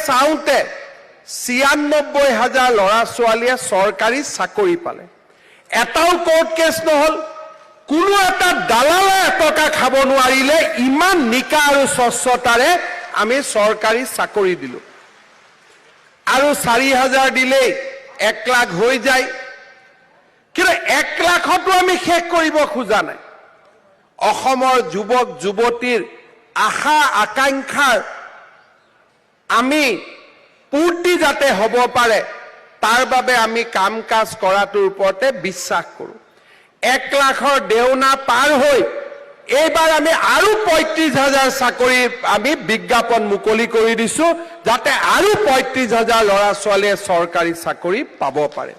চাওঁতে 96,000 ল'ৰা ছোৱালীয়ে চৰকাৰী চাকৰি পালে। এটাও কোৰ্ট কেছ নহল, কোনো এটা দালালে এটকা খাব নোৱাৰিলে। ইমান নিকা আৰু স্বচ্ছতাৰে আমি চৰকাৰী চাকৰি দিলোঁ। আৰু 4,000 দিলেই 1 লাখ হৈ যায়। কিন্তু 1 লাখতো আমি শেষ কৰিব খোজা নাই। অসমৰ যুৱক যুৱতীৰ আশা আকাংক্ষাৰ আমি পূৰ্তি যাতে হ'ব পাৰে, তাৰ বাবে আমি কাম কাজ কৰাটোৰ ওপৰতে বিশ্বাস কৰোঁ। 1 লাখৰ দেওনা পাৰ হৈ এইবাৰ আমি আৰু 35,000 চাকৰি আমি বিজ্ঞাপন মুকলি কৰি দিছোঁ, যাতে আৰু 35,000 ল'ৰা ছোৱালীয়ে চৰকাৰী চাকৰি পাব পাৰে।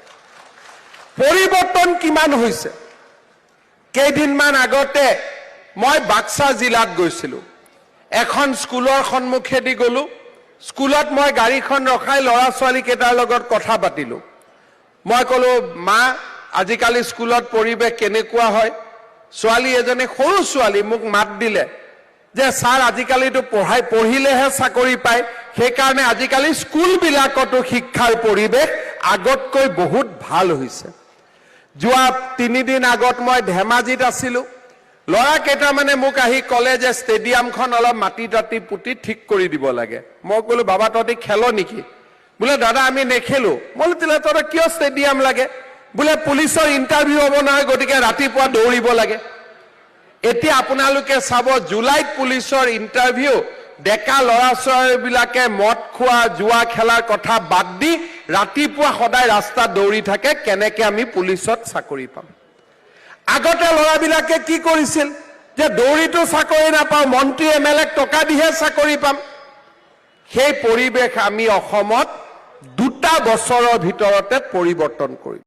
পৰিৱৰ্তন কিমান হৈছে? কেইদিনমান আগতে মই বাক্সা জিলাত গৈছিলোঁ। এখন স্কুলৰ সন্মুখেদি গ'লোঁ। স্কুলত মই গাড়ীখন ৰখাই ল'ৰা ছোৱালী কেইটাৰ লগত কথা পাতিলোঁ। মই ক'লোঁ, মা, আজিকালি স্কুলত পৰিৱেশ কেনেকুৱা হয়? ছোৱালী এজনী, সৰু ছোৱালী, মোক মাত দিলে যে ছাৰ, আজিকালিতো পঢ়িলেহে চাকৰি পায়, সেইকাৰণে আজিকালি স্কুলবিলাকতো শিক্ষাৰ পৰিৱেশ আগতকৈ বহুত ভাল হৈছে। যোৱা 3 দিন আগত মই ধেমাজিত আছিলোঁ। ল'ৰা কেইটামানে মোক আহি ক'লে যে ষ্টেডিয়ামখন অলপ মাটি তাটি পুতি ঠিক কৰি দিব লাগে। মই ক'লোঁ, বাবা, তহঁতি খেল নেকি? বোলে, দাদা, আমি নেখেলোঁ। মই বোলো, তেতিয়াহ'লে তহঁতৰ কিয় ষ্টেডিয়াম লাগে? বোলে, পুলিচৰ ইণ্টাৰভিউ হ'ব নহয়, গতিকে ৰাতিপুৱা দৌৰিব লাগে। এতিয়া আপোনালোকে চাব, জুলাইত পুলিচৰ ইণ্টাৰভিউ। ডেকা ল'ৰা ছোৱালীবিলাকে মদ খোৱা, জুৱা খেলাৰ কথা বাদ দি ৰাতিপুৱা সদায় ৰাস্তাত দৌৰি থাকে, কেনেকৈ আমি পুলিচত চাকৰি পাম। আগতে ল'ৰাবিলাকে কি কৰিছিল যে দৌৰিটো চাকৰি নাপাওঁ, মন্ত্ৰী MLA টকা দিহে চাকৰি পাম। সেই পৰিৱেশ আমি অসমত 2 বছৰৰ ভিতৰতে পৰিৱৰ্তন কৰিম।